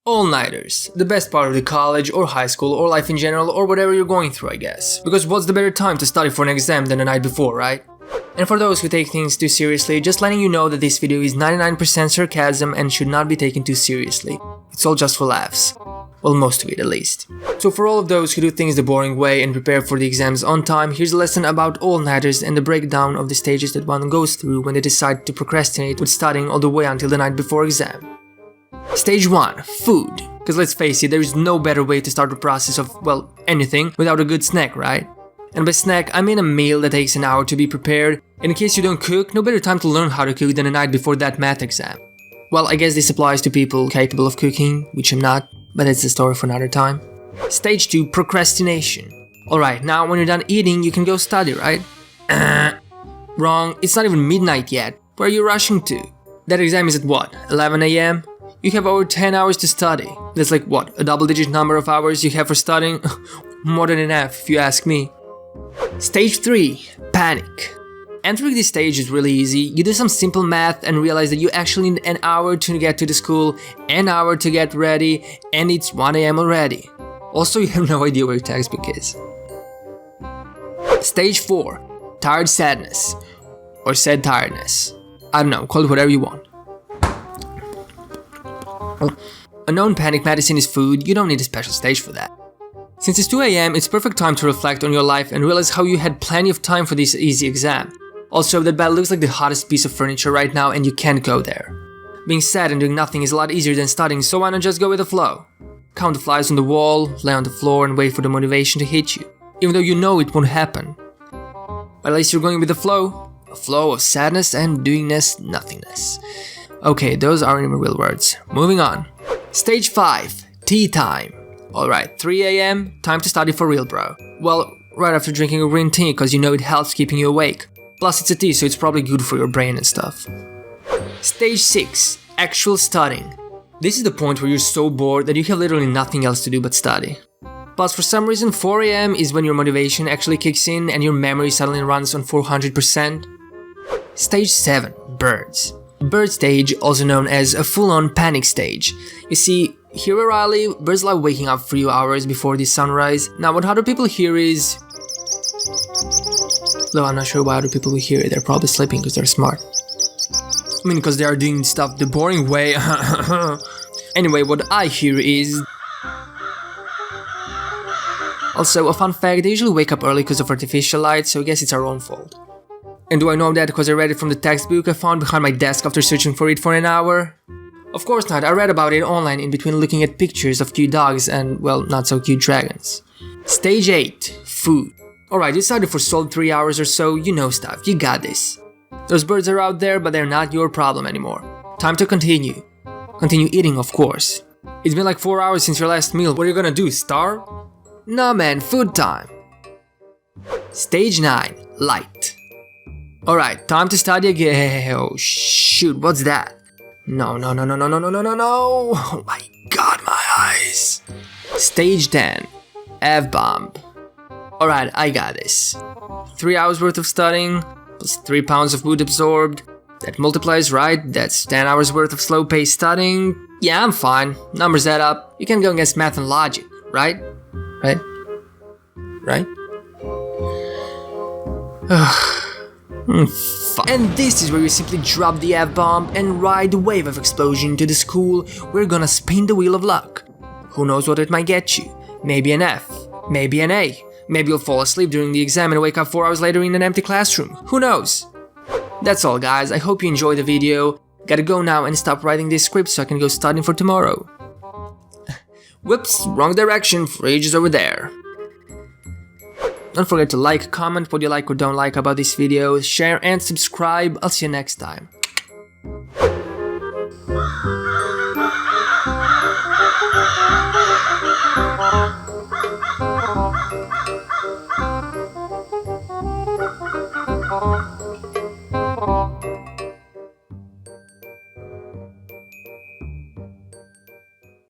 All-nighters, the best part of the college or high school or life in general or whatever you're going through, I guess. Because what's the better time to study for an exam than the night before, right? And for those who take things too seriously, just letting you know that this video is 99% sarcasm and should not be taken too seriously. It's all just for laughs. Well, most of it at least. So for all of those who do things the boring way and prepare for the exams on time, here's a lesson about all-nighters and the breakdown of the stages that one goes through when they decide to procrastinate with studying all the way until the night before exam. Stage 1. Food. Because let's face it, there is no better way to start the process of, well, anything without a good snack, right? And by snack, I mean a meal that takes an hour to be prepared, and in case you don't cook, no better time to learn how to cook than the night before that math exam. Well, I guess this applies to people capable of cooking, which I'm not, but that's a story for another time. Stage 2. Procrastination. Alright, now when you're done eating, you can go study, right? Wrong, it's not even midnight yet. Where are you rushing to? That exam is at what, 11 AM? You have over 10 hours to study. That's like what, a double-digit number of hours you have for studying? More than enough, if you ask me. Stage 3. Panic. Entering this stage is really easy. You do some simple math and realize that you actually need an hour to get to the school, an hour to get ready, and it's 1 AM already. Also, you have no idea where your textbook is. Stage 4. Tired sadness. Or sad tiredness. I don't know, call it whatever you want. A known panic medicine is food. You don't need a special stage for that. Since it's 2 AM, it's perfect time to reflect on your life and realize how you had plenty of time for this easy exam. Also, that bed looks like the hottest piece of furniture right now and you can't go there. Being sad and doing nothing is a lot easier than studying, so why not just go with the flow? Count the flies on the wall, lay on the floor and wait for the motivation to hit you, even though you know it won't happen. But at least you're going with the flow. A flow of sadness and doingness, nothingness. Okay, those aren't even real words. Moving on. Stage 5. Tea time. Alright, 3 AM, time to study for real, bro. Well, right after drinking a green tea, cause you know it helps keeping you awake. Plus it's a tea, so it's probably good for your brain and stuff. Stage 6. Actual studying. This is the point where you're so bored that you have literally nothing else to do but study. Plus for some reason 4 AM is when your motivation actually kicks in and your memory suddenly runs on 400%. Stage 7. Birds. Bird stage, also known as a full-on panic stage. You see, here where I live, birds like waking up 3 hours before the sunrise. Now what other people hear is... Though I'm not sure why other people will hear it, they're probably sleeping because they're smart. I mean, because they are doing stuff the boring way. Anyway, what I hear is... Also, a fun fact, they usually wake up early because of artificial light, so I guess it's our own fault. And do I know that because I read it from the textbook I found behind my desk after searching for it for an hour? Of course not, I read about it online in between looking at pictures of cute dogs and, well, not so cute dragons. Stage 8. Food. Alright, you studied for solid 3 hours or so, you know stuff, you got this. Those birds are out there, but they're not your problem anymore. Time to continue. Continue eating, of course. It's been like 4 hours since your last meal, what are you gonna do, starve? Nah man, food time. Stage 9. Light. Alright, time to study again. Oh shoot, what's that? No. Oh my god, my eyes. Stage 10. F-bomb. Alright, I got this. 3 hours worth of studying, plus 3 pounds of food absorbed. That multiplies, right? That's 10 hours worth of slow-paced studying. Yeah, I'm fine. Numbers add up. You can go against math and logic, right? Right? And this is where we simply drop the F-bomb and ride the wave of explosion to the school. We're gonna spin the wheel of luck. Who knows what it might get you? Maybe an F, maybe an A. Maybe you'll fall asleep during the exam and wake up 4 hours later in an empty classroom. Who knows? That's all guys, I hope you enjoyed the video. Gotta go now and stop writing this script so I can go studying for tomorrow. Whoops, wrong direction, fridge is over there. Don't forget to like, comment what you like or don't like about this video, share and subscribe. I'll see you next time.